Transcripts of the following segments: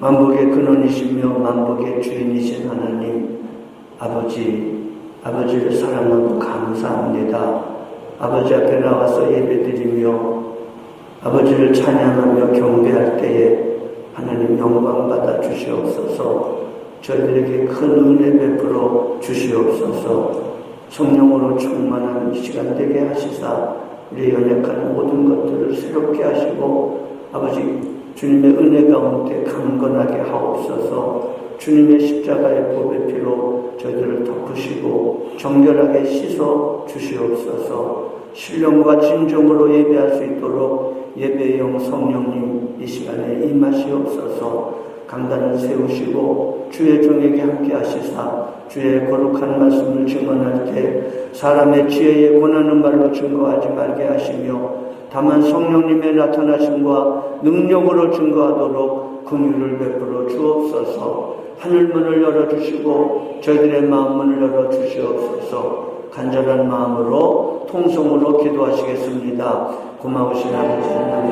만복의 근원이시며 만복의 주인이신 하나님 아버지를 사랑하고 감사합니다. 아버지 앞에 나와서 예배드리며 아버지를 찬양하며 경배할 때에 하나님 영광 받아 주시옵소서. 저희들에게 큰 은혜 베풀어 주시옵소서. 성령으로 충만한 이 시간 되게 하시사 우리의 연약한 모든 것들을 새롭게 하시고 아버지 주님의 은혜 가운데 강건하게 하옵소서. 주님의 십자가의 보배 피로 저희들을 덮으시고 정결하게 씻어 주시옵소서. 신령과 진정으로 예배할 수 있도록 예배의 영 성령님 이 시간에 임하시옵소서. 강단을 세우시고 주의 종에게 함께 하시사 주의 거룩한 말씀을 증언할 때 사람의 지혜에 권하는 말로 증거하지 말게 하시며 다만 성령님의 나타나심과 능력으로 증거하도록 긍휼을 베풀어 주옵소서. 하늘문을 열어주시고 저희들의 마음문을 열어주시옵소서. 간절한 마음으로 통성으로 기도하시겠습니다. 고마우신 아버지 하나님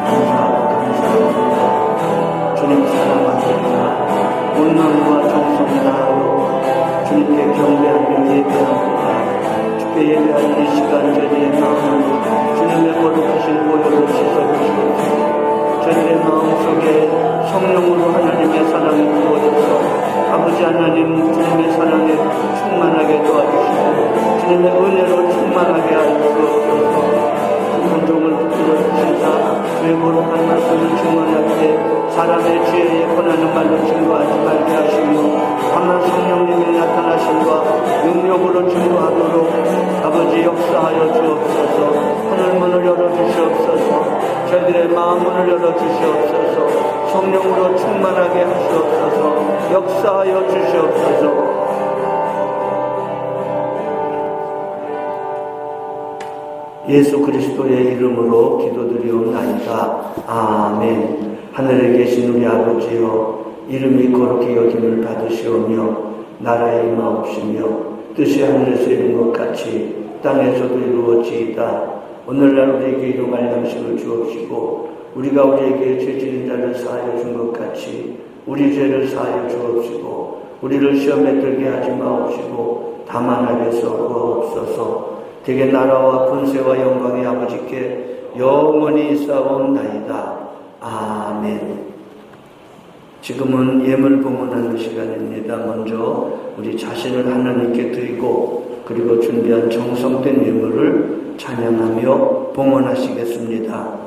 감사합니다. 주님 사랑합니다. 온 마음과 정성을 다하여 주님께 경배하며 예배합니다. 주께 예배하는 이 시간 저희의 마음을 주님의 거룩하신 보혈로 씻어주시옵소서. 저희의 마음속에 성령으로 하나님의 사랑이 부어져서 아버지 하나님 주님의 사랑에 충만하게 도와주시고 주님의 은혜로 충만하게 하시옵소서. 그 종을 붙들어 주시사 주의 거룩한 말씀을 증언할 때 사람의 지혜에 권하는 말로 증거하지 말게 하시며 다만 성령님의 나타나심과 능력으로 증거하도록 아버지 역사하여 주옵소서. 하늘문을 열어주시옵소서. 저희들의 마음문을 열어주시옵소서. 성령으로 충만하게 하시옵소서. 역사하여 주시옵소서. 예수 그리스도의 이름으로 기도드리옵나이다. 아멘. 하늘에 계신 우리 아버지여, 이름이 거룩히 여김을 받으시오며 나라에 임하옵시며 뜻이 하늘에서 이룬 것 같이 땅에서도 이루어지이다. 오늘날 우리에게 일용할 양식을 주옵시고 우리가 우리에게 죄 지은 자를 사하여 준 것 같이 우리 죄를 사하여 주옵시고 우리를 시험에 들게 하지 마옵시고 다만 악에서 구하옵소서. 대개 나라와 권세와 영광의 아버지께 영원히 있사옵나이다. 아멘. 지금은 예물 봉헌하는 시간입니다. 먼저 우리 자신을 하나님께 드리고 그리고 준비한 정성된 예물을 찬양하며 봉헌하시겠습니다.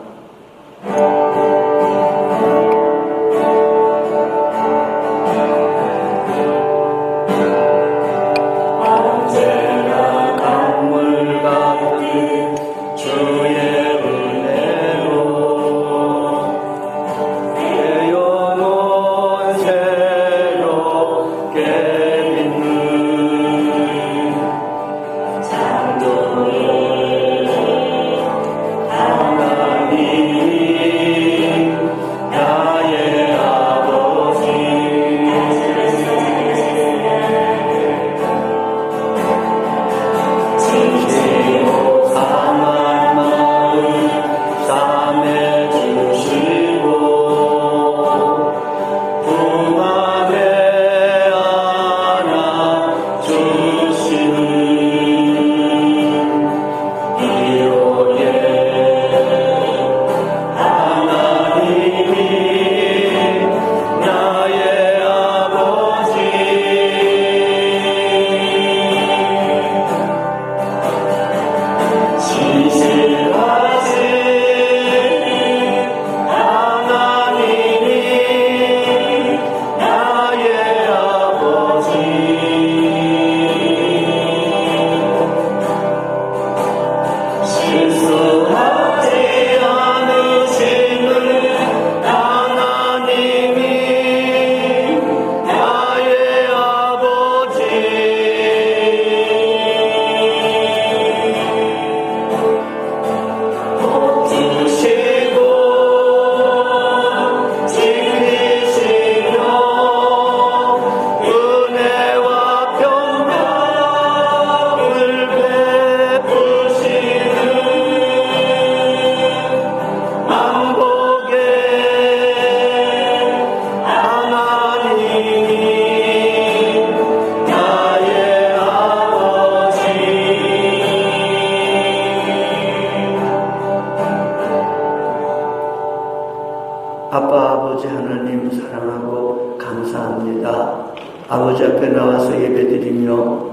아빠 아버지 하나님 사랑하고 감사합니다. 아버지 앞에 나와서 예배드리며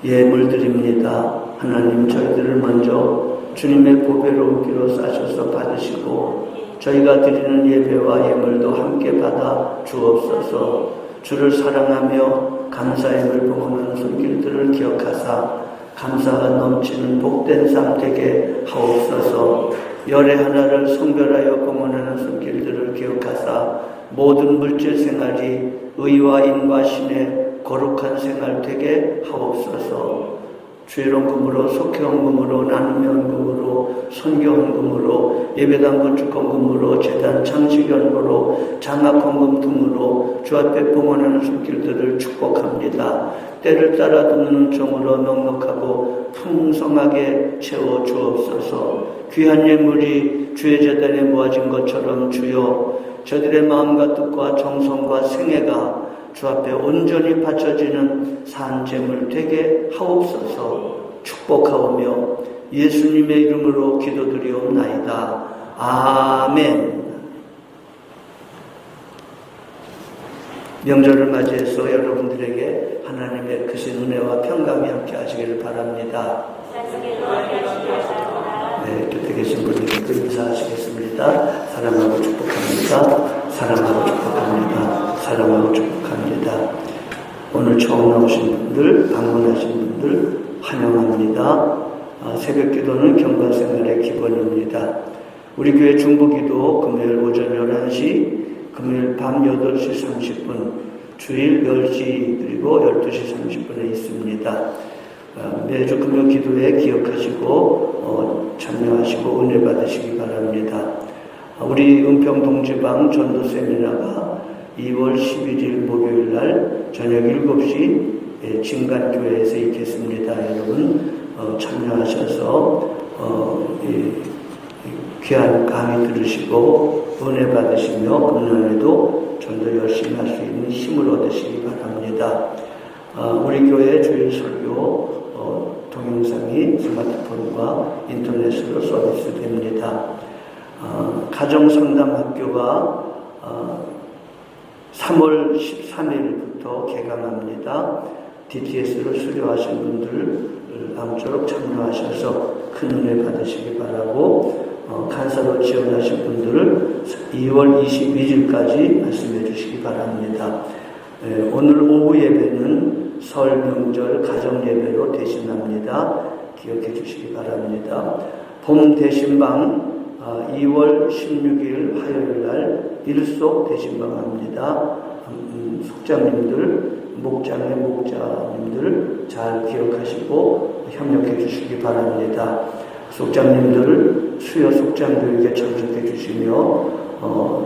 예물 드립니다. 하나님 저희들을 먼저 주님의 보배로운 피로 싸셔서 받으시고 저희가 드리는 예배와 예물도 함께 받아 주옵소서. 주를 사랑하며 감사의 물봉하는 손길들을 기억하사 감사가 넘치는 복된 삶 되게 하옵소서. 열의 하나를 성별하여 봉헌하는 손길들을 기억하사 모든 물질 생활이 의와 인과 신의 거룩한 생활 되게 하옵소서. 주일원금으로, 속회원금으로, 나눔의 헌금으로, 선교헌금으로, 예배당 건축헌금으로, 재단 장식연금으로, 장학헌금 등으로 주 앞에 봉헌하는 손길들을 축복합니다. 때를 따라 돕는 종으로 넉넉하고 풍성하게 채워 주옵소서. 귀한 예물이 주의 재단에 모아진 것처럼 주여 저들의 마음과 뜻과 정성과 생애가 주 앞에 온전히 바쳐지는 산재물 되게 하옵소서. 축복하오며 예수님의 이름으로 기도드리옵나이다. 아멘. 명절을 맞이해서 여러분들에게 하나님의 크신 은혜와 평강이 함께 하시기를 바랍니다. 곁에 계신 분들께 인사하시겠습니다. 사랑하고 축복합니다. 사랑하고 축복합니다. 사랑하고 축복합니다. 오늘 처음 나오신 분들, 방문하신 분들 환영합니다. 새벽 기도는 경건생활의 기본입니다. 우리 교회 중보기도 금요일 오전 11시, 금요일 밤 8시 30분, 주일 10시 그리고 12시 30분에 있습니다. 매주 금요 기도에 기억하시고 참여하시고 은혜 받으시기 바랍니다. 우리 은평 동지방 전도 세미나가 2월 11일 목요일 날 저녁 7시 진간교회에서 있겠습니다. 여러분 참여하셔서 귀한 강의 들으시고 은혜 받으시며 금년에도 좀 더 열심히 할 수 있는 힘을 얻으시기 바랍니다. 우리 교회 주일 설교 동영상이 스마트폰과 인터넷으로 서비스됩니다. 가정상담학교가 3월 13일부터 개강합니다. DTS를 수료하신 분들 아무쪼록 참여하셔서 큰 은혜 받으시기 바라고 간사로 지원하신 분들을 2월 22일까지 말씀해 주시기 바랍니다. 오늘 오후 예배는 설 명절 가정 예배로 대신합니다. 기억해 주시기 바랍니다. 봄 대신방 2월 16일 화요일 날 일속 대신방합니다. 속장님들, 목자님들 잘 기억하시고 협력해 주시기 바랍니다. 속장님들을 수요 속장 교육에 참석해 주시며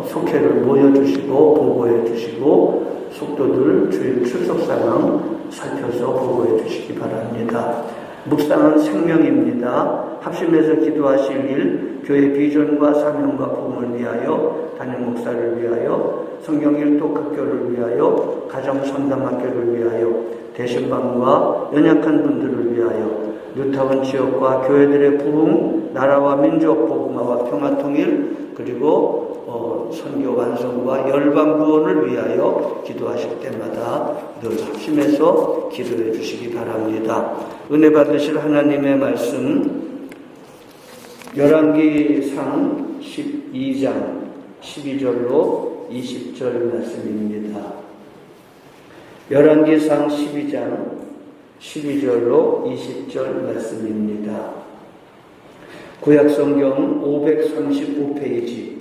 속회를 모여주시고 보고해 주시고 속도들 주일 출석 상황 살펴서 보고해 주시기 바랍니다. 묵상은 생명입니다. 합심해서 기도하실 일, 교회 비전과 사명과 부흥을 위하여, 담임 목사를 위하여, 성경 일독 학교를 위하여, 가정 상담학교를 위하여, 대신방과 연약한 분들을 위하여, 뉴타운 지역과 교회들의 부흥, 나라와 민족 복음화와 평화 통일, 그리고 선교 완성과 열방 구원을 위하여 기도하실 때마다 늘 합심해서 기도해 주시기 바랍니다. 은혜 받으실 하나님의 말씀 열왕기상 12장 12절로 20절 말씀입니다. 열왕기상 12장 12절로 20절 말씀입니다. 구약성경 535페이지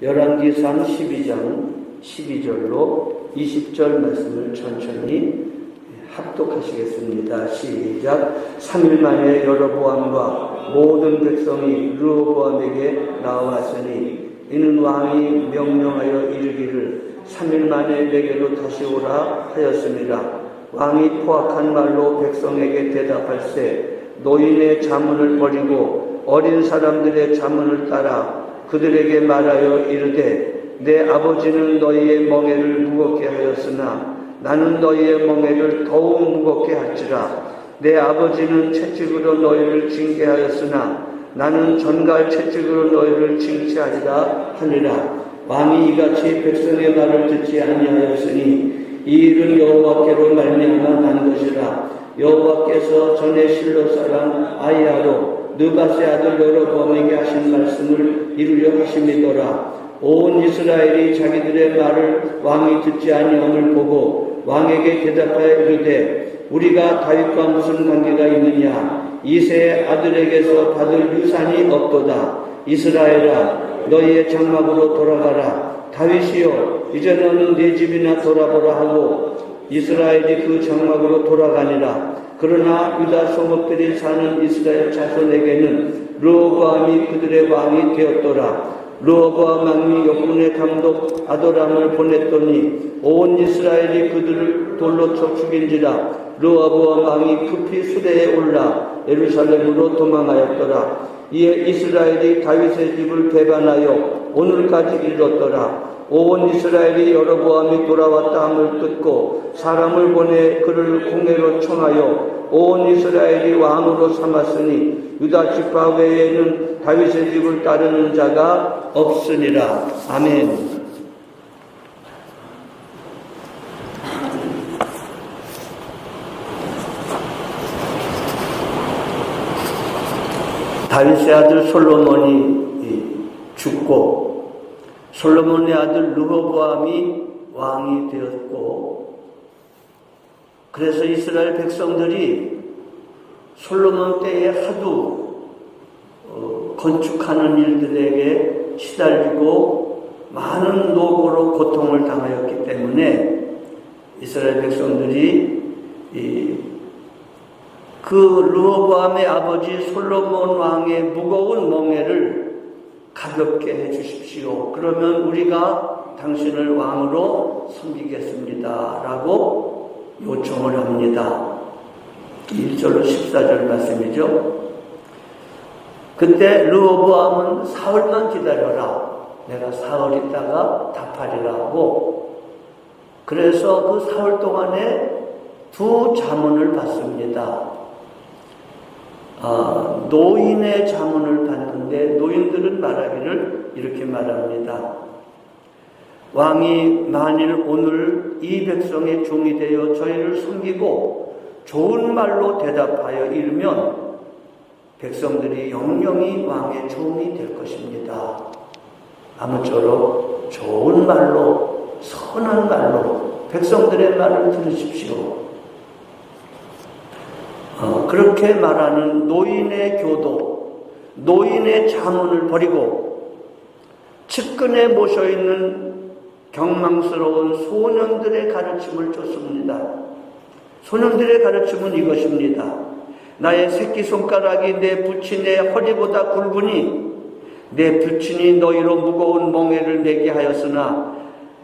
열왕기상 12장 12절로 20절 말씀을 천천히 합독하시겠습니다. 시작. 3일 만에 여로보암과 모든 백성이 르호보암에게 나와왔으니 이는 왕이 명령하여 이르기를 3일 만에 내게로 다시 오라 하였습니다. 왕이 포악한 말로 백성에게 대답할세 노인의 자문을 버리고 어린 사람들의 자문을 따라 그들에게 말하여 이르되 내 아버지는 너희의 멍에를 무겁게 하였으나 나는 너희의 멍에를 더욱 무겁게 할지라. 내 아버지는 채찍으로 너희를 징계하였으나 나는 전갈 채찍으로 너희를 징치하리라 하니라. 왕이 이같이 백성의 말을 듣지 아니하였으니 이 일은 여호와께로 말미암아 난 것이라. 여호와께서 전에 실로 사람 아이야로 느밧의 아들 여로보암에게 하신 말씀을 이루려 하심이더라. 온 이스라엘이 자기들의 말을 왕이 듣지 아니함을 보고 왕에게 대답하여 이르되 우리가 다윗과 무슨 관계가 있느냐. 이새의 아들에게서 받을 유산이 없도다. 이스라엘아 너희의 장막으로 돌아가라. 다윗이여 이제 너는 네 집이나 돌아보라 하고 이스라엘이 그 장막으로 돌아가니라. 그러나 유다 성읍들이 사는 이스라엘 자손에게는 르호보암이 그들의 왕이 되었더라. 르호보암 왕이 역군의 감독 아도람을 보냈더니 온 이스라엘이 그들을 돌로 쳐 죽인지라. 르호보암 왕이 급히 수레에 올라 예루살렘으로 도망하였더라. 이에 이스라엘이 다윗의 집을 배반하여 오늘까지 이르렀더라. 온 이스라엘이 여로보암이 돌아왔다 함을 듣고 사람을 보내 그를 공회로 청하여 온 이스라엘이 왕으로 삼았으니 유다 지파 외에는 다윗의 집을 따르는 자가 없으니라. 아멘. 다윗의 아들 솔로몬이 죽고 솔로몬의 아들 르호보암이 왕이 되었고, 그래서 이스라엘 백성들이 솔로몬 때에 하도 건축하는 일들에게 시달리고 많은 노고로 고통을 당하였기 때문에 이스라엘 백성들이 그 르호보암의 아버지 솔로몬 왕의 무거운 멍에를 가볍게 해 주십시오. 그러면 우리가 당신을 왕으로 섬기겠습니다. 라고 요청을 합니다. 1절로 14절 말씀이죠. 그때 르호보암은 사흘만 기다려라. 내가 사흘 있다가 답하리라 하고, 그래서 그 사흘 동안에 두 자문을 받습니다. 노인의 자문을 받는데 노인들은 말하기를 이렇게 말합니다. 왕이 만일 오늘 이 백성의 종이 되어 저희를 섬기고 좋은 말로 대답하여 이르면 백성들이 영영이 왕의 종이 될 것입니다. 아무쪼록 좋은 말로, 선한 말로 백성들의 말을 들으십시오. 그렇게 말하는 노인의 교도, 노인의 자문을 버리고 측근에 모셔있는 경망스러운 소년들의 가르침을 쫓습니다. 소년들의 가르침은 이것입니다. 나의 새끼손가락이 내 부친의 허리보다 굵으니 내 부친이 너희로 무거운 멍에를 매게 하였으나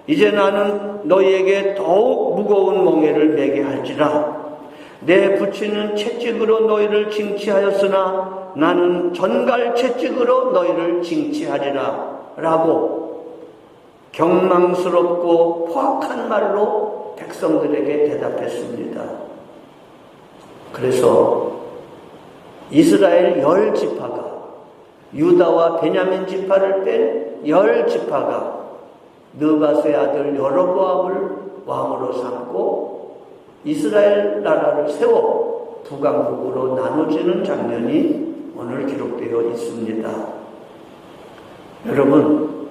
이제 나는 너희에게 더욱 무거운 멍에를 매게 할지라. 내 부친은 채찍으로 너희를 징치하였으나 나는 전갈 채찍으로 너희를 징치하리라. 라고 경망스럽고 포악한 말로 백성들에게 대답했습니다. 그래서 이스라엘 10지파가, 유다와 베냐민 지파를 뺀 10지파가 느밧의 아들 여로보암을 왕으로 삼고 이스라엘 나라를 세워 북왕국으로 나눠지는 장면이 오늘 기록되어 있습니다. 여러분,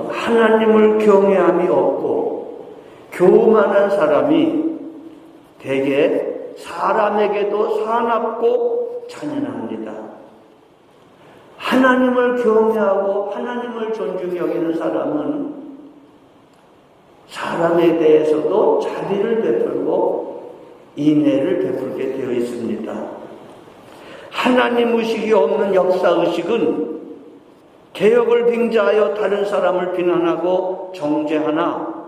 하나님을 경외함이 없고 교만한 사람이 대개 사람에게도 사납고 잔인합니다. 하나님을 경외하고 하나님을 존중히 여기는 사람은 사람에 대해서도 자비를 베풀고 인애를 베풀게 되어 있습니다. 하나님 의식이 없는 역사의식은 개혁을 빙자하여 다른 사람을 비난하고 정죄하나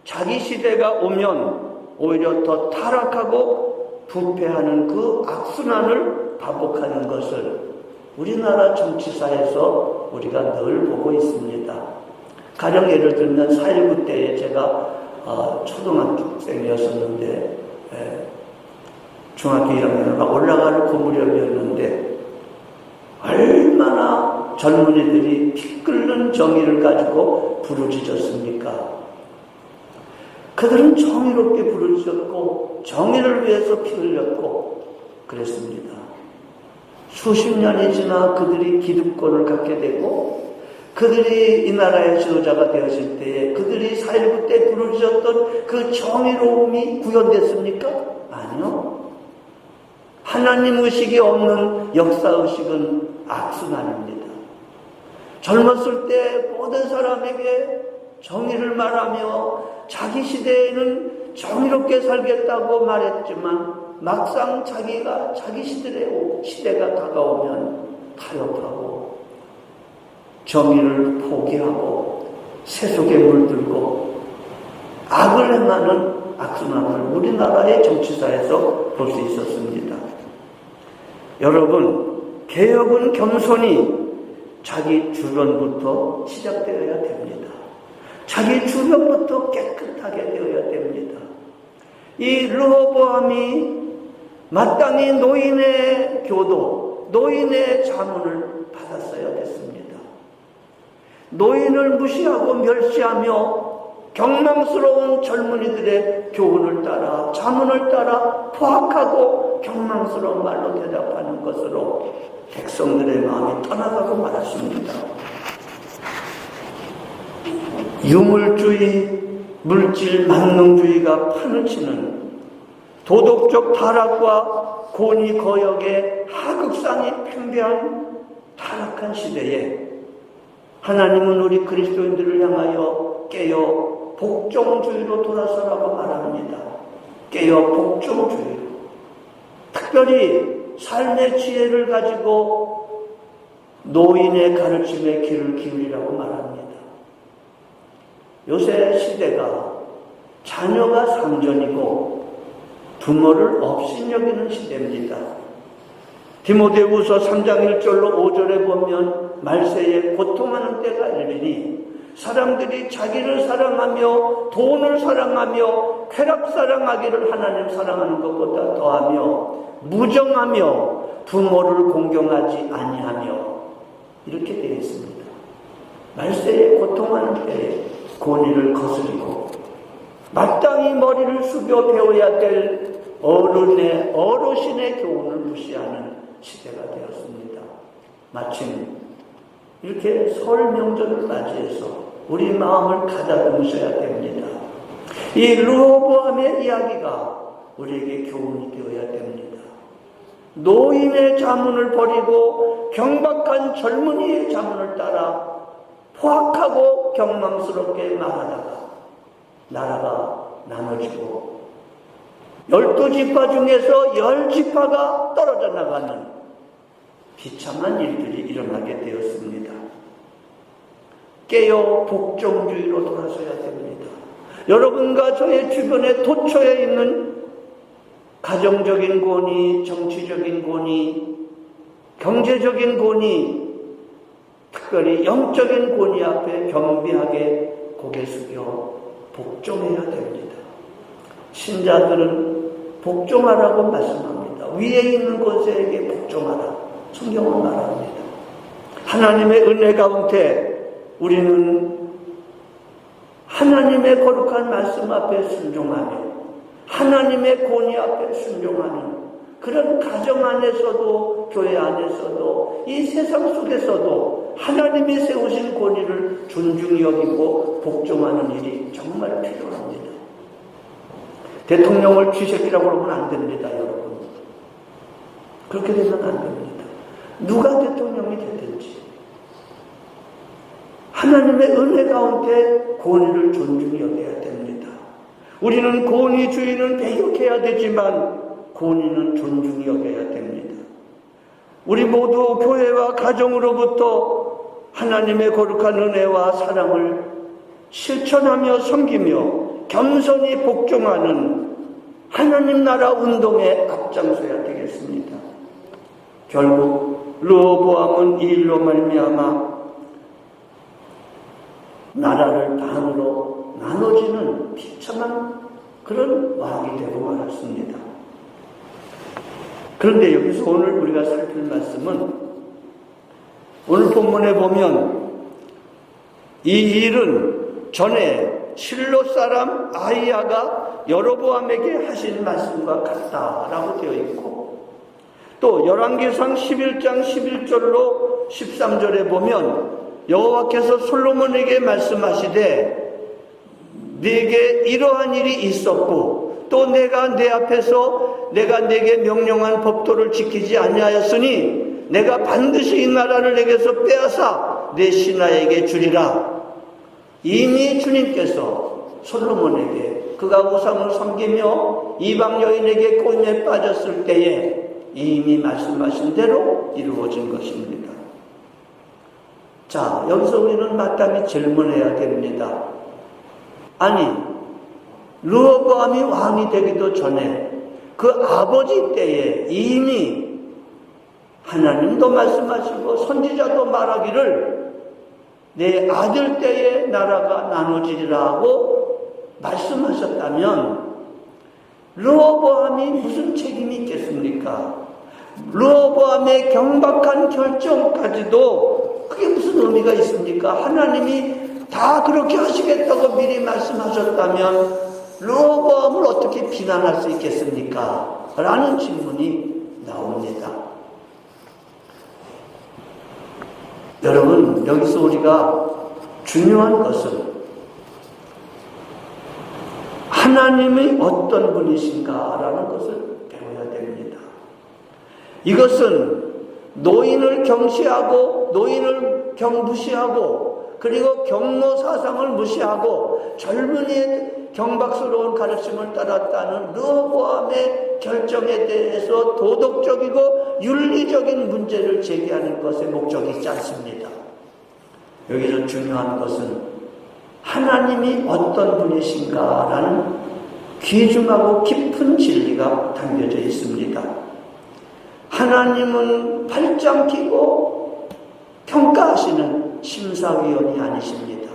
자기 시대가 오면 오히려 더 타락하고 부패하는 그 악순환을 반복하는 것을 우리나라 정치사에서 우리가 늘 보고 있습니다. 가령 예를 들면 4.19 때에 제가 초등학생이었었는데 중학교 1학년을 막 올라가는 그 무렵이었는데 얼마나 젊은이들이 피 끓는 정의를 가지고 부르짖었습니까? 그들은 정의롭게 부르짖었고 정의를 위해서 피 흘렸고 그랬습니다. 수십 년이 지나 그들이 기득권을 갖게 되고 그들이 이 나라의 지도자가 되었을 때에 그들이 4.19 때 부르짖었던 그 정의로움이 구현됐습니까? 아니요. 하나님 의식이 없는 역사의식은 악순환입니다. 젊었을 때 모든 사람에게 정의를 말하며 자기 시대에는 정의롭게 살겠다고 말했지만 막상 자기 시대가 다가오면 타협하고 정의를 포기하고 세속에 물들고 악을 행하는 악순환을 우리나라의 정치사에서 볼 수 있었습니다. 여러분, 개혁은 겸손히 자기 주변부터 시작되어야 됩니다. 자기 주변부터 깨끗하게 되어야 됩니다. 이 르호보암이 마땅히 노인의 교도, 노인의 자문을 받았어야 됐습니다. 노인을 무시하고 멸시하며 경망스러운 젊은이들의 교훈을 따라 자문을 따라 포악하고 하고 경망스러운 말로 대답하는 것으로 백성들의 마음이 떠나가고 말았습니다. 유물주의, 물질 만능주의가 판을 치는 도덕적 타락과 권위거역의 하극상이 팽배한 타락한 시대에 하나님은 우리 그리스도인들을 향하여 깨어 복종주의로 돌아서라고 말합니다. 깨어 복종주의로. 특별히 삶의 지혜를 가지고 노인의 가르침에 귀를 기울이라고 말합니다. 요새 시대가 자녀가 상전이고 부모를 업신여기는 시대입니다. 디모데후서 3장 1절로 5절에 보면 말세에 고통하는 때가 이르니 사람들이 자기를 사랑하며 돈을 사랑하며 쾌락 사랑하기를 하나님 사랑하는 것보다 더하며 무정하며 부모를 공경하지 아니하며 이렇게 되어 있습니다. 말세에 고통하는 때에 권위를 거스리고 마땅히 머리를 숙여 배워야 될 어르신의 교훈을 무시하는 시대가 되었습니다. 마침 이렇게 설 명절을 맞이해서 우리 마음을 가다듬으셔야 됩니다. 이 르호보암의 이야기가 우리에게 교훈이 되어야 됩니다. 노인의 자문을 버리고 경박한 젊은이의 자문을 따라 포악하고 경망스럽게 말하다가 나라가 나눠지고 12지파 중에서 10지파가 떨어져 나가는 비참한 일들이 일어나게 되었습니다. 깨어 복종주의로 돌아서야 됩니다. 여러분과 저의 주변에 도처에 있는 가정적인 권위, 정치적인 권위, 경제적인 권위, 특별히 영적인 권위 앞에 겸비하게 고개 숙여 복종해야 됩니다. 신자들은 복종하라고 말씀합니다. 위에 있는 권세에게 복종하라. 성경은 말합니다. 하나님의 은혜 가운데 우리는 하나님의 거룩한 말씀 앞에 순종하며 하나님의 권위 앞에 순종하는 그런 가정 안에서도 교회 안에서도 이 세상 속에서도 하나님이 세우신 권위를 존중히 여기고 복종하는 일이 정말 필요합니다. 대통령을 쥐새끼라고 그러면 안 됩니다, 여러분. 그렇게 되면 안 됩니다. 누가 대통령이 되든지 하나님의 은혜 가운데 권위를 존중히 여겨야 됩니다. 우리는 권위주의는 배격해야 되지만 권위는 존중히 여겨야 됩니다. 우리 모두 교회와 가정으로부터 하나님의 거룩한 은혜와 사랑을 실천하며 섬기며 겸손히 복종하는 하나님 나라 운동에 앞장서야 되겠습니다. 결국 르호보암은 이 일로 말미암아 나라를 반으로 나눠지는 비참한 그런 왕이 되고 말았습니다. 그런데 여기서 오늘 우리가 살필 말씀은 오늘 본문에 보면 이 일은 전에 실로 사람 아히야가 여로보암에게 하신 말씀과 같다라고 되어 있고 또 열왕기상 11장 11절로 13절에 보면 여호와께서 솔로몬에게 말씀하시되 네게 이러한 일이 있었고 또 내가 내 앞에서 내가 네게 명령한 법도를 지키지 아니하였으니 내가 반드시 이 나라를 내게서 빼앗아 내 신하에게 주리라. 이미 주님께서 솔로몬에게 그가 우상을 섬기며 이방 여인에게 꼬임에 빠졌을 때에 이미 말씀하신 대로 이루어진 것입니다. 자, 여기서 우리는 마땅히 질문해야 됩니다. 아니, 르호보암이 왕이 되기도 전에 그 아버지 때에 이미 하나님도 말씀하시고 선지자도 말하기를 내 아들 때에 나라가 나눠지리라고 말씀하셨다면 르호보암이 무슨 책임이 있겠습니까? 르호보암의 경박한 결정까지도 그게 무슨 의미가 있습니까? 하나님이 다 그렇게 하시겠다고 미리 말씀하셨다면 르호보암을 어떻게 비난할 수 있겠습니까? 라는 질문이 나옵니다. 여러분, 여기서 우리가 중요한 것은 하나님이 어떤 분이신가라는 것을 배워야 됩니다. 이것은 노인을 경시하고 노인을 무시하고 그리고 경로 사상을 무시하고 젊은이의 경박스러운 가르침을 따랐다는 르호보암의 결정에 대해서 도덕적이고 윤리적인 문제를 제기하는 것에 목적이 있지 않습니다. 여기서 중요한 것은 하나님이 어떤 분이신가라는 귀중하고 깊은 진리가 담겨져 있습니다. 하나님은 팔짱 끼고 평가하시는 심사위원이 아니십니다.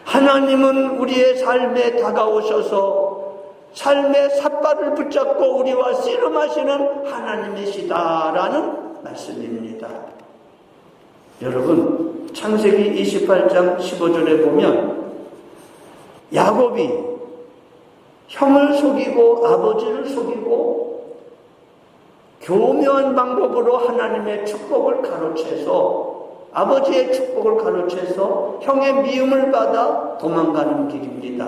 하나님은 우리의 삶에 다가오셔서 삶의 삿발을 붙잡고 우리와 씨름하시는 하나님이시다라는 말씀입니다. 여러분, 창세기 28장 15절에 보면 야곱이 형을 속이고 아버지를 속이고 교묘한 방법으로 하나님의 축복을 가로채서 아버지의 축복을 가로채서 형의 미움을 받아 도망가는 길입니다.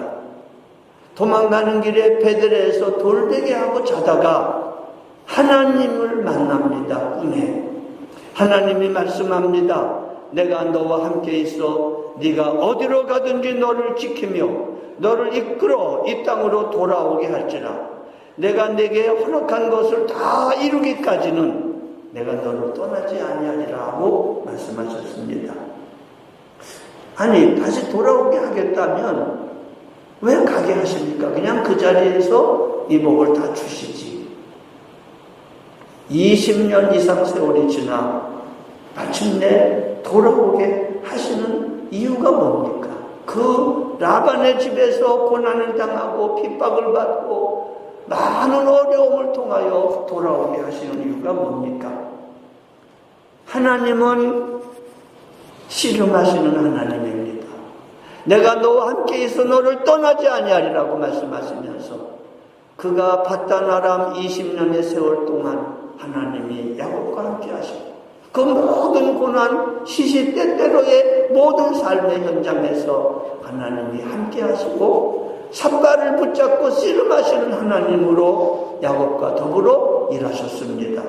도망가는 길에 베들레헴에서 돌베개 하고 자다가 하나님을 만납니다. 꿈에 하나님이 말씀합니다. 내가 너와 함께 있어 네가 어디로 가든지 너를 지키며 너를 이끌어 이 땅으로 돌아오게 할지라. 내가 네게 허락한 것을 다 이루기까지는 내가 너를 떠나지 아니하리라 하고 말씀하셨습니다. 아니, 다시 돌아오게 하겠다면 왜 가게 하십니까? 그냥 그 자리에서 이 복을 다 주시지. 20년 이상 세월이 지나 마침내 돌아오게 하시는 이유가 뭡니까? 그 라반의 집에서 고난을 당하고 핍박을 받고 많은 어려움을 통하여 돌아오게 하시는 이유가 뭡니까? 하나님은 씨름하시는 하나님입니다. 내가 너와 함께 있어 너를 떠나지 아니하리라고 말씀하시면서 그가 밧단 아람 20년의 세월 동안 하나님이 야곱과 함께 하시고 그 모든 고난 시시때때로의 모든 삶의 현장에서 하나님이 함께 하시고 삿발을 붙잡고 씨름하시는 하나님으로 야곱과 더불어 일하셨습니다.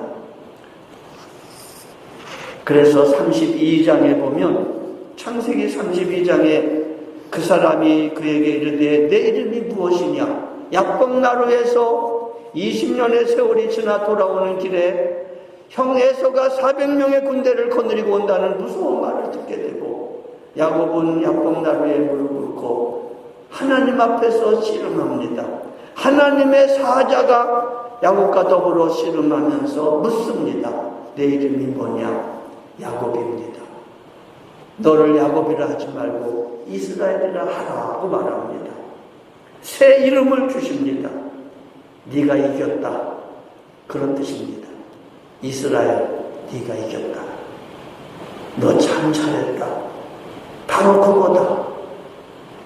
그래서 32장에 보면 창세기 32장에 그 사람이 그에게 이르되 내 이름이 무엇이냐? 야복나루에서 20년의 세월이 지나 돌아오는 길에 형 에서가 400명의 군대를 거느리고 온다는 무서운 말을 듣게 되고 야곱은 야복나루에 무릎 꿇고 하나님 앞에서 씨름합니다. 하나님의 사자가 야곱과 더불어 씨름하면서 묻습니다. 내 이름이 뭐냐? 야곱입니다. 너를 야곱이라 하지 말고 이스라엘이라 하라고 말합니다. 새 이름을 주십니다. 네가 이겼다. 그런 뜻입니다. 이스라엘, 네가 이겼다. 너 참 잘했다. 바로 그거다.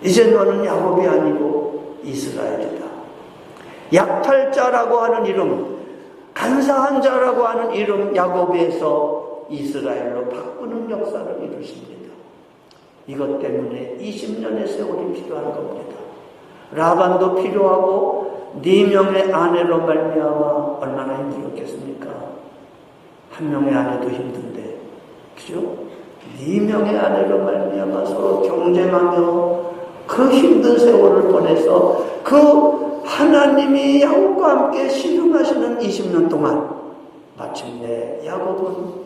이제 너는 야곱이 아니고 이스라엘이다. 약탈자라고 하는 이름, 간사한 자라고 하는 이름 야곱에서 이스라엘로 바꾸는 역사를 이루십니다. 이것 때문에 20년의 세월이 필요한 겁니다. 라반도 필요하고 4명의 아내로 말미암아 얼마나 힘들었겠습니까? 한 명의 아내도 힘든데, 그죠? 4명의 아내로 말미암아 서로 경쟁하며 그 힘든 세월을 보내서 그 하나님이 야곱과 함께 씨름하시는 20년 동안 마침내 야곱은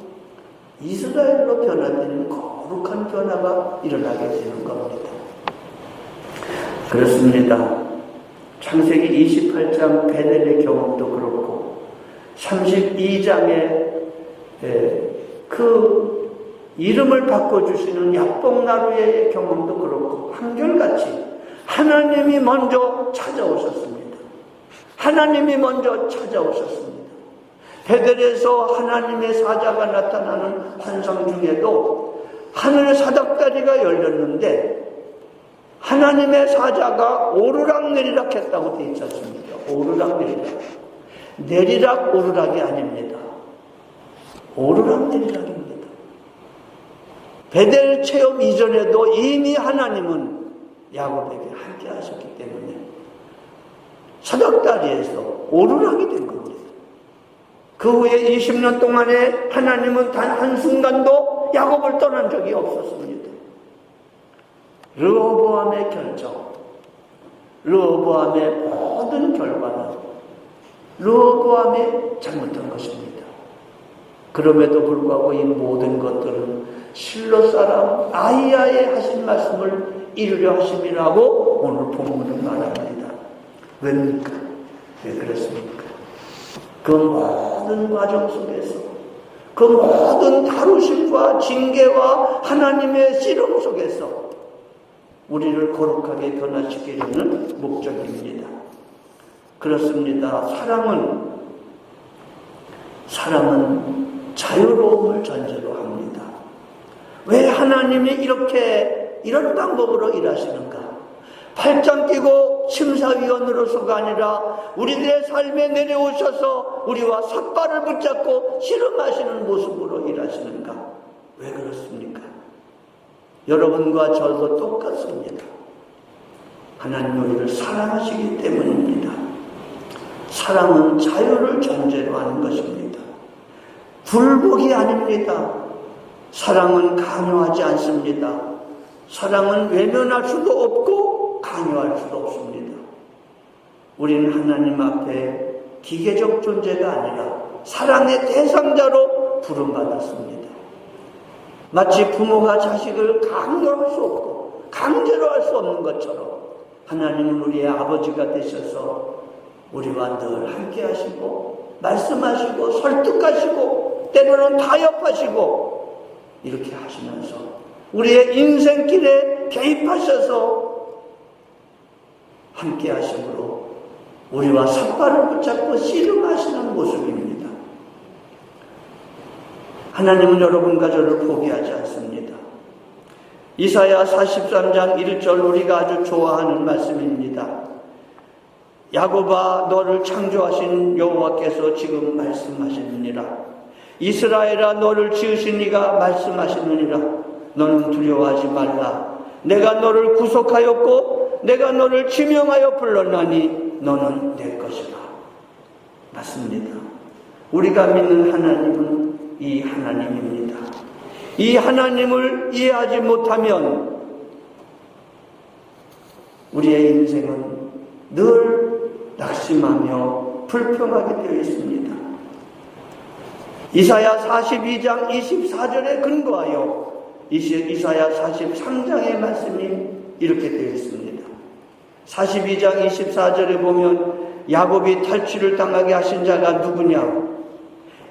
이스라엘로 변화되는 거룩한 변화가 일어나게 되는 겁니다. 그렇습니다. 창세기 28장 베델의 경험도 그렇고 32장에 그 이름을 바꿔주시는 야복나루의 경험도 그렇고 한결같이 하나님이 먼저 찾아오셨습니다. 하나님이 먼저 찾아오셨습니다. 베델에서 하나님의 사자가 나타나는 환상 중에도 하늘 사닥다리가 열렸는데 하나님의 사자가 오르락내리락 했다고 되어 있지 않습니까? 오르락내리락. 내리락 오르락이 아닙니다. 오르락 내리락입니다. 베델 체험 이전에도 이미 하나님은 야곱에게 함께 하셨기 때문에 사닥다리에서 오르락이 된 겁니다. 그 후에 20년 동안에 하나님은 단 한순간도 야곱을 떠난 적이 없었습니다. 르호보암의 결정, 르호보암의 모든 결과는 르호보암이 잘못한 것입니다. 그럼에도 불구하고 이 모든 것들은 실로 사람 아히야의 하신 말씀을 이루려 하심이라고 오늘 본문은 말합니다. 왜입니까? 왜 그렇습니까? 그 모든 과정 속에서 그 모든 다루심과 징계와 하나님의 씨름 속에서 우리를 거룩하게 변화시키려는 목적입니다. 그렇습니다. 사랑은 자유로움을 전제로 합니다. 왜 하나님이 이런 방법으로 일하시는가? 팔짱 끼고 심사위원으로서가 아니라 우리들의 삶에 내려오셔서 우리와 삿발을 붙잡고 씨름하시는 모습으로 일하시는가? 왜 그렇습니까? 여러분과 저도 똑같습니다. 하나님 우리를 사랑하시기 때문입니다. 사랑은 자유를 전제로 하는 것입니다. 굴복이 아닙니다. 사랑은 강요하지 않습니다. 사랑은 외면할 수도 없고 강요할 수도 없습니다. 우리는 하나님 앞에 기계적 존재가 아니라 사랑의 대상자로 부름받았습니다. 마치 부모가 자식을 강요할 수 없고 강제로 할 수 없는 것처럼 하나님은 우리의 아버지가 되셔서 우리와 늘 함께 하시고 말씀하시고 설득하시고 때로는 타협하시고 이렇게 하시면서 우리의 인생길에 개입하셔서 함께 하심으로 우리와 삿발을 붙잡고 씨름하시는 모습입니다. 하나님은 여러분과 저를 포기하지 않습니다. 이사야 43장 1절 우리가 아주 좋아하는 말씀입니다. 야곱아 너를 창조하신 여호와께서 지금 말씀하시느니라. 이스라엘아 너를 지으신 이가 말씀하시느니라. 너는 두려워하지 말라. 내가 너를 구속하였고 내가 너를 지명하여 불렀나니 너는 내 것이라. 맞습니다. 우리가 믿는 하나님은 이 하나님입니다. 이 하나님을 이해하지 못하면 우리의 인생은 늘 낙심하며 불평하게 되어 있습니다. 이사야 42장 24절에 근거하여 이사야 43장의 말씀이 이렇게 되어 있습니다. 42장 24절에 보면 야곱이 탈취를 당하게 하신 자가 누구냐?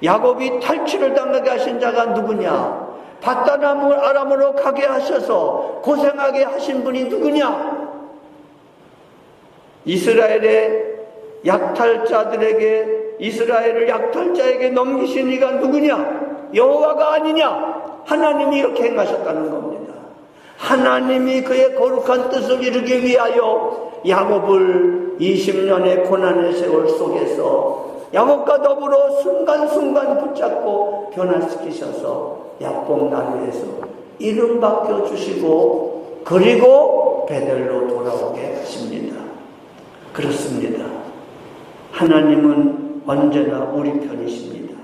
야곱이 탈취를 당하게 하신 자가 누구냐? 바다나무 아람으로 가게 하셔서 고생하게 하신 분이 누구냐? 이스라엘의 약탈자들에게 이스라엘을 약탈자에게 넘기신 이가 누구냐? 여호와가 아니냐? 하나님이 이렇게 행하셨다는 겁니다. 하나님이 그의 거룩한 뜻을 이루기 위하여 야곱을 20년의 고난의 세월 속에서 야곱과 더불어 순간순간 붙잡고 변화시키셔서 약복 나루에서 이름 바뀌어주시고 그리고 베델로 돌아오게 하십니다. 그렇습니다. 하나님은 언제나 우리 편이십니다.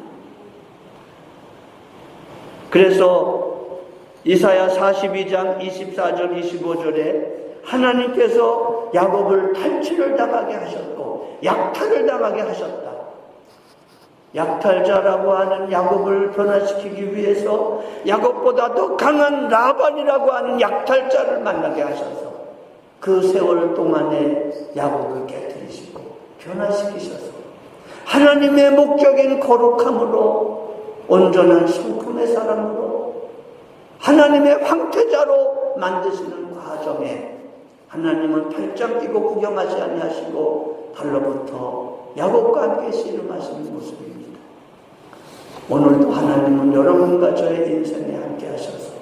그래서 이사야 42장 24절 25절에 하나님께서 야곱을 탈취를 당하게 하셨고 약탈을 당하게 하셨다. 약탈자라고 하는 야곱을 변화시키기 위해서 야곱보다 더 강한 라반이라고 하는 약탈자를 만나게 하셔서 그 세월 동안에 야곱을 깨뜨리시고 변화시키셔서 하나님의 목적인 거룩함으로 온전한 성품의 사람으로 하나님의 황태자로 만드시는 과정에 하나님은 팔짱 끼고 구경하지 아니하시고 달로부터 야곱과 함께 씨름하시는 모습입니다. 오늘도 하나님은 여러분과 저의 인생에 함께 하셔서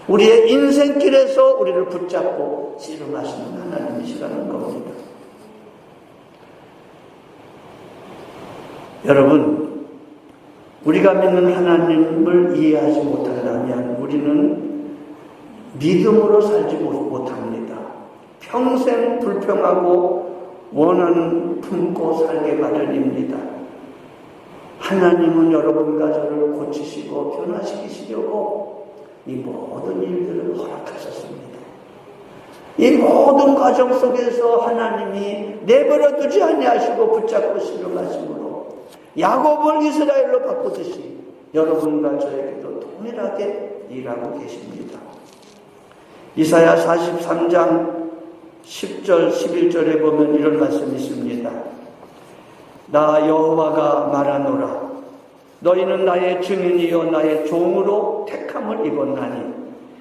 우리의 인생길에서 우리를 붙잡고 씨름하시는 하나님이시라는 겁니다. 여러분, 우리가 믿는 하나님을 이해하지 못한다면 우리는 믿음으로 살지 못합니다. 평생 불평하고 원한 품고 살게 마련입니다. 하나님은 여러분과 저를 고치시고 변화시키시려고 이 모든 일들을 허락하셨습니다. 이 모든 과정 속에서 하나님이 내버려 두지 아니하시고 붙잡고 신령하심으로 야곱을 이스라엘로 바꾸듯이 여러분과 저에게도 동일하게 일하고 계십니다. 이사야 43장 10절 11절에 보면 이런 말씀이 있습니다. 나 여호와가 말하노라. 너희는 나의 증인이요 나의 종으로 택함을 입었나니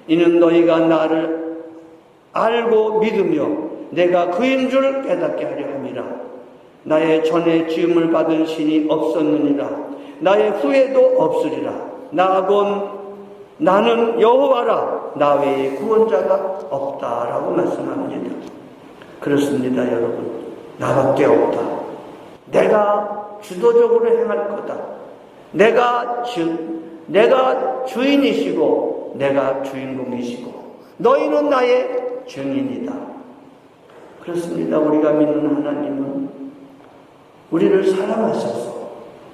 이는 너희가 나를 알고 믿으며 내가 그인 줄 깨닫게 하려 함이라. 나의 전에 지음을 받은 신이 없었느니라. 나의 후에도 없으리라. 나는 여호와라. 나 외에 구원자가 없다라고 말씀합니다. 그렇습니다, 여러분. 나밖에 없다. 내가 주도적으로 행할 거다. 내가 주인이시고 내가 주인공이시고 너희는 나의 증인이다. 그렇습니다. 우리가 믿는 하나님은 우리를 사랑하셔서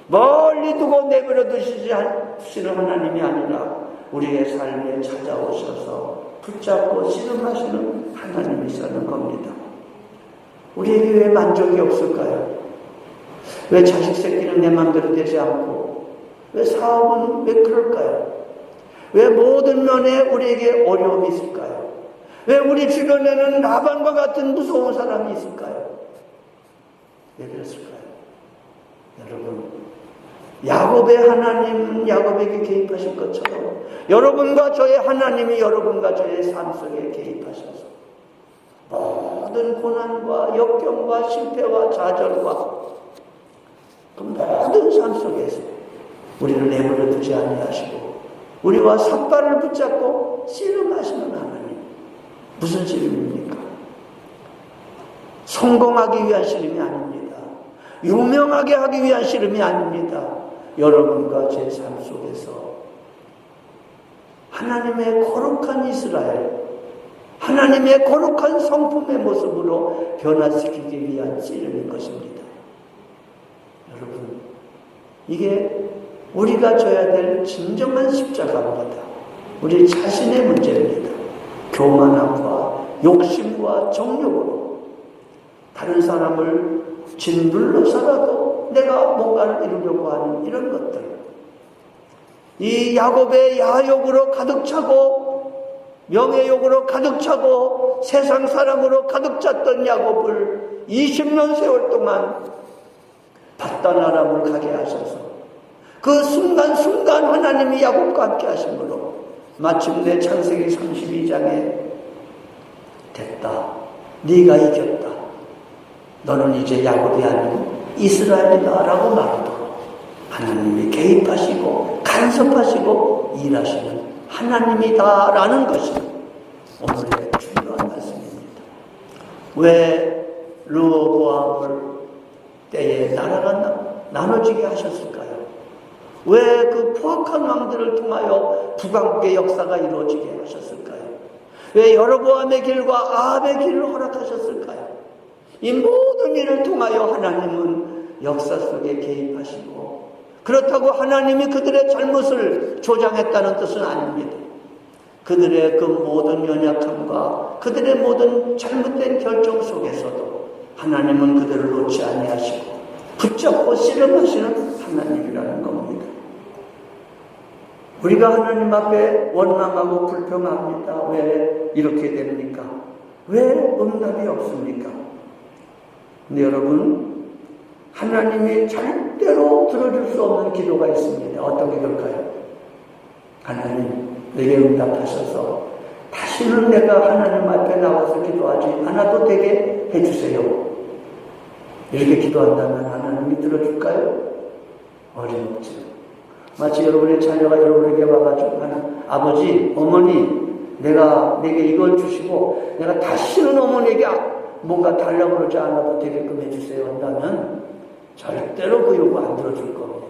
멀리 두고 내버려 두시는 하나님이 아니라 우리의 삶에 찾아오셔서 붙잡고 씨름하시는 하나님이시라는 겁니다. 우리에게 왜 만족이 없을까요? 왜 자식 새끼는 내 마음대로 되지 않고 왜 사업은 왜 그럴까요? 왜 모든 면에 우리에게 어려움이 있을까요? 왜 우리 주변에는 라반과 같은 무서운 사람이 있을까요? 왜 그랬을까요? 여러분, 야곱의 하나님, 야곱에게 개입하실 것처럼 여러분과 저의 하나님이 여러분과 저의 삶 속에 개입하셔서 모든 고난과 역경과 실패와 좌절과 그 모든 삶 속에서 우리를 내버려 두지 아니하시고 우리와 삿발을 붙잡고 씨름하시는 하나님. 무슨 씨름입니까? 성공하기 위한 씨름이 아닙니다. 유명하게 하기 위한 씨름이 아닙니다. 여러분과 제 삶 속에서 하나님의 거룩한 이스라엘, 하나님의 거룩한 성품의 모습으로 변화시키기 위한 씨름인 것입니다. 여러분, 이게 우리가 져야 될 진정한 십자가입니다. 우리 자신의 문제입니다. 교만함과 욕심과 정욕으로 다른 사람을 짓눌러서라도 내가 뭔가를 이루려고 하는 이런 것들. 이 야곱의 야욕으로 가득 차고 명예욕으로 가득 차고 세상 사람으로 가득 찼던 야곱을 20년 세월 동안 바단 아람을 가게 하셔서 그 순간순간 하나님이 야곱과 함께 하심으로 마침내 창세기 32장에 됐다. 네가 이겼다. 너는 이제 야곱이 아닌 이스라엘이다 라고 말하도록 하나님이 개입하시고 간섭하시고 일하시는 하나님이다 라는 것이 오늘의 중요한 말씀입니다. 왜 르호보암을 때에 나라가 나눠지게 하셨을까요? 왜 그 포악한 왕들을 통하여 북왕국의 역사가 이루어지게 하셨을까요? 왜 여로보암의 길과 아합의 길을 허락하셨을까요? 이 모든 일을 통하여 하나님은 역사 속에 개입하시고 그렇다고 하나님이 그들의 잘못을 조장했다는 뜻은 아닙니다. 그들의 그 모든 연약함과 그들의 모든 잘못된 결정 속에서도 하나님은 그들을 놓지 아니하시고 붙잡고 씨름하시는 하나님이라는 겁니다. 우리가 하나님 앞에 원망하고 불평합니다. 왜 이렇게 됩니까? 왜 응답이 없습니까? 근데 여러분, 하나님이 절대로 들어줄 수 없는 기도가 있습니다. 어떤 기도일까요? 하나님, 내게 응답하셔서 다시는 내가 하나님 앞에 나와서 기도하지 않아도 되게 해주세요. 이렇게 기도한다면 하나님이 들어줄까요? 어림없죠. 마치 여러분의 자녀가 여러분에게 와가지고 하는 아버지, 어머니, 내게 이걸 주시고 내가 다시는 어머니에게 뭔가 달라고 그러지 않아도 되게끔 해주세요 한다면 절대로 그 요구 안 들어줄 겁니다.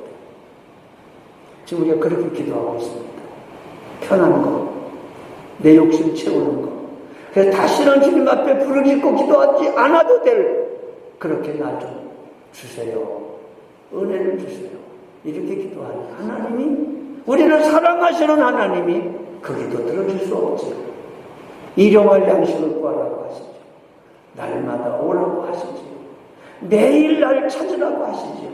지금 우리가 그렇게 기도하고 있습니다. 편한 거, 내 욕심 채우는 거. 그래서 다시는 주님 앞에 부르짖고 기도하지 않아도 될 그렇게 나 좀 주세요. 은혜를 주세요. 이렇게 기도하는 하나님이, 우리를 사랑하시는 하나님이 그 기도 들어줄 수 없지요. 일용할 양식을 구하라고 하시죠. 날마다 오라고 하시지요. 매일 날 찾으라고 하시지요.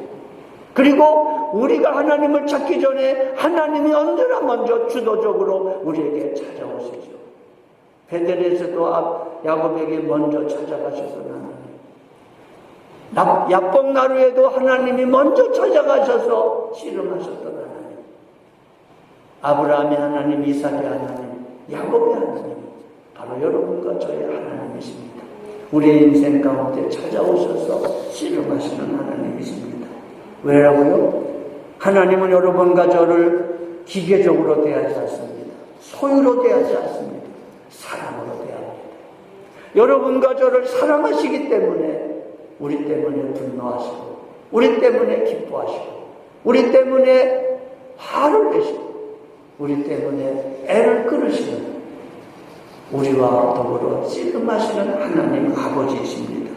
그리고 우리가 하나님을 찾기 전에 하나님이 언제나 먼저 주도적으로 우리에게 찾아오시죠. 베델에서도 야곱에게 먼저 찾아가셨던 하나님, 야복 나루에도 하나님이 먼저 찾아가셔서 씨름하셨던 하나님, 아브라함의 하나님, 이삭의 하나님, 야곱의 하나님, 바로 여러분과 저의 하나님이십니다. 우리의 인생 가운데 찾아오셔서 씨름하시는 하나님이십니다. 왜라고요? 하나님은 여러분과 저를 기계적으로 대하지 않습니다. 소유로 대하지 않습니다. 사랑으로 대합니다. 여러분과 저를 사랑하시기 때문에 우리 때문에 분노하시고, 우리 때문에 기뻐하시고, 우리 때문에 화를 내시고, 우리 때문에 애를 끌으시는, 우리와 더불어 씨름하시는 하나님 아버지이십니다.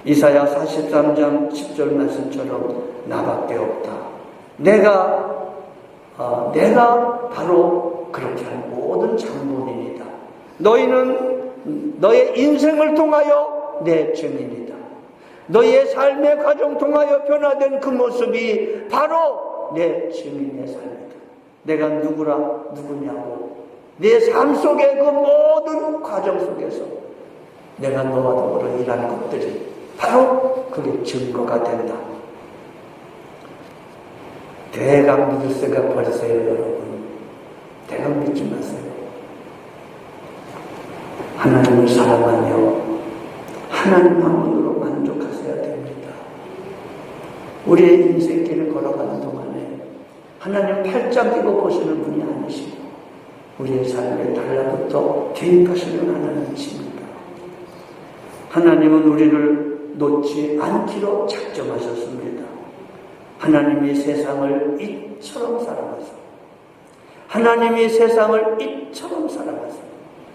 이사야 43장 10절 말씀처럼 나밖에 없다. 내가 바로 그렇게 한 모든 장본인이다. 너희는 너의 인생을 통하여 내 증인이다. 너의 삶의 과정 통하여 변화된 그 모습이 바로 내 증인의 삶이다. 내가 누구냐고 내 삶 속의 그 모든 과정 속에서 내가 너와 더불어 일한 것들이 바로 그게 증거가 된다. 대강 믿을 생각 버리세요, 여러분. 대강 믿지 마세요. 하나님을 사랑하며 하나님만으로 만족하셔야 됩니다. 우리의 인생길을 걸어가는 동안에 하나님 팔짱 끼고 보시는 분이 아니시고 우리의 삶에 달라붙어 개입하시는 하나님이십니다. 하나님은 우리를 놓지 않기로 작정하셨습니다. 하나님이 세상을 이처럼 사랑하사, 하나님이 세상을 이처럼 사랑하사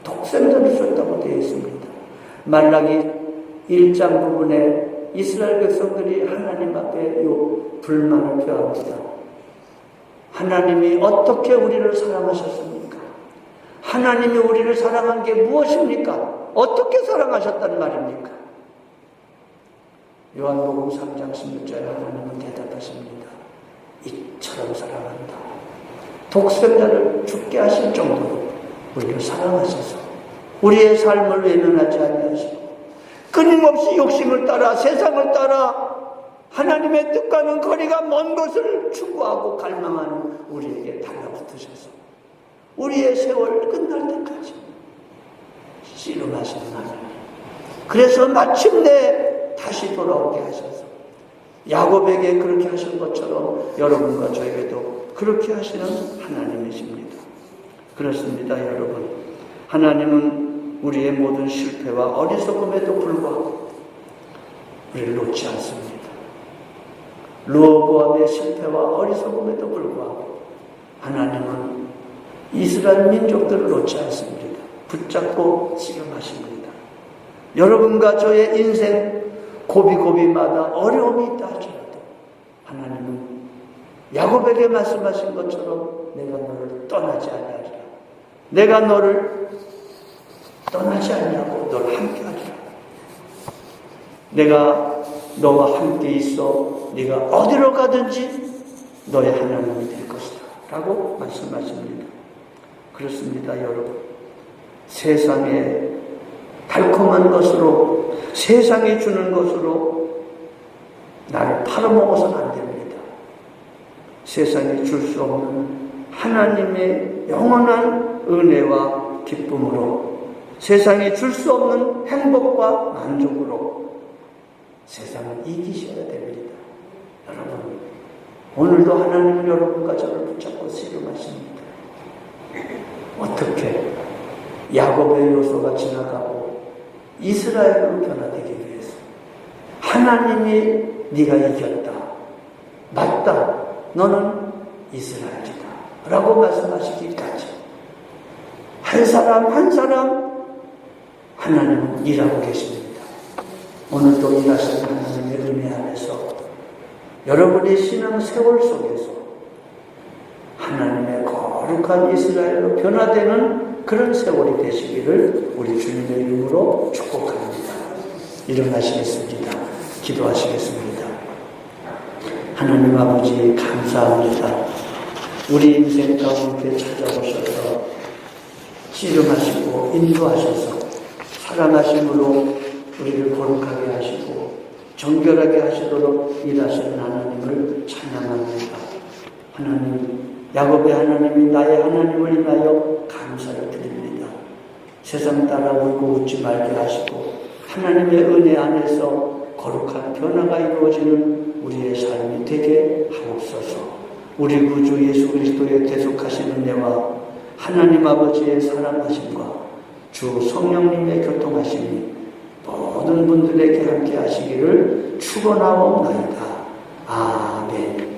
독생자를 줬다고 되어 있습니다. 말라기 1장 부분에 이스라엘 백성들이 하나님 앞에 요 불만을 표합니다. 하나님이 어떻게 우리를 사랑하셨습니까? 하나님이 우리를 사랑한 게 무엇입니까? 어떻게 사랑하셨단 말입니까? 요한복음 3장 16절에 하나님은 대답하십니다. 이처럼 사랑한다. 독생자를 죽게 하실 정도로 우리를 사랑하셔서 우리의 삶을 외면하지 아니하시고 끊임없이 욕심을 따라 세상을 따라 하나님의 뜻과는 거리가 먼 것을 추구하고 갈망하는 우리에게 달라붙으셔서 우리의 세월 끝날 때까지 씨름하시는 하나님, 그래서 마침내 다시 돌아오게 하셔서 야곱에게 그렇게 하신 것처럼 여러분과 저에게도 그렇게 하시는 하나님이십니다. 그렇습니다, 여러분. 하나님은 우리의 모든 실패와 어리석음에도 불구하고 우리를 놓지 않습니다. 르호보암의 실패와 어리석음에도 불구하고 하나님은 이스라엘 민족들을 놓지 않습니다. 붙잡고 지금하십니다. 여러분과 저의 인생 고비고비마다 어려움이 있다 하더라도 하나님은 야곱에게 말씀하신 것처럼 내가 너를 떠나지 아니하리라. 내가 너를 떠나지 아니하고 너를 함께 하리라. 내가 너와 함께 있어 네가 어디로 가든지 너의 하나님이 될 것이다 라고 말씀하십니다. 그렇습니다, 여러분. 세상에 달콤한 것으로, 세상이 주는 것으로 나를 팔아먹어서는 안 됩니다. 세상이 줄 수 없는 하나님의 영원한 은혜와 기쁨으로, 세상이 줄 수 없는 행복과 만족으로 세상을 이기셔야 됩니다. 여러분, 오늘도 하나님은 여러분과 저를 붙잡고 씨름하십니다. 어떻게 야곱의 요소가 지나가고 이스라엘로 변화되기 위해서 하나님이 네가 이겼다. 맞다. 너는 이스라엘이다. 라고 말씀하시기까지 한 사람 한 사람 하나님은 일하고 계십니다. 오늘도 일하시는 하나님의 은혜 안에서 여러분의 신앙 세월 속에서 하나님의 거룩한 이스라엘로 변화되는 그런 세월이 되시기를 우리 주님의 이름으로 축복합니다. 일어나시겠습니다. 기도하시겠습니다. 하나님 아버지 감사합니다. 우리 인생 가운데 찾아오셔서 씨름하시고 인도하셔서 사랑하심으로 우리를 거룩하게 하시고 정결하게 하시도록 일하시는 하나님을 찬양합니다. 하나님, 야곱의 하나님이 나의 하나님을 인하여 감사를 드립니다. 세상 따라 울고 웃지 말게 하시고 하나님의 은혜 안에서 거룩한 변화가 이루어지는 우리의 삶이 되게 하옵소서. 우리 구주 예수 그리스도의 대속하신 은혜와 하나님 아버지의 사랑하심과 주 성령님의 교통하심이 모든 분들에게 함께 하시기를 축원하옵나이다. 아멘.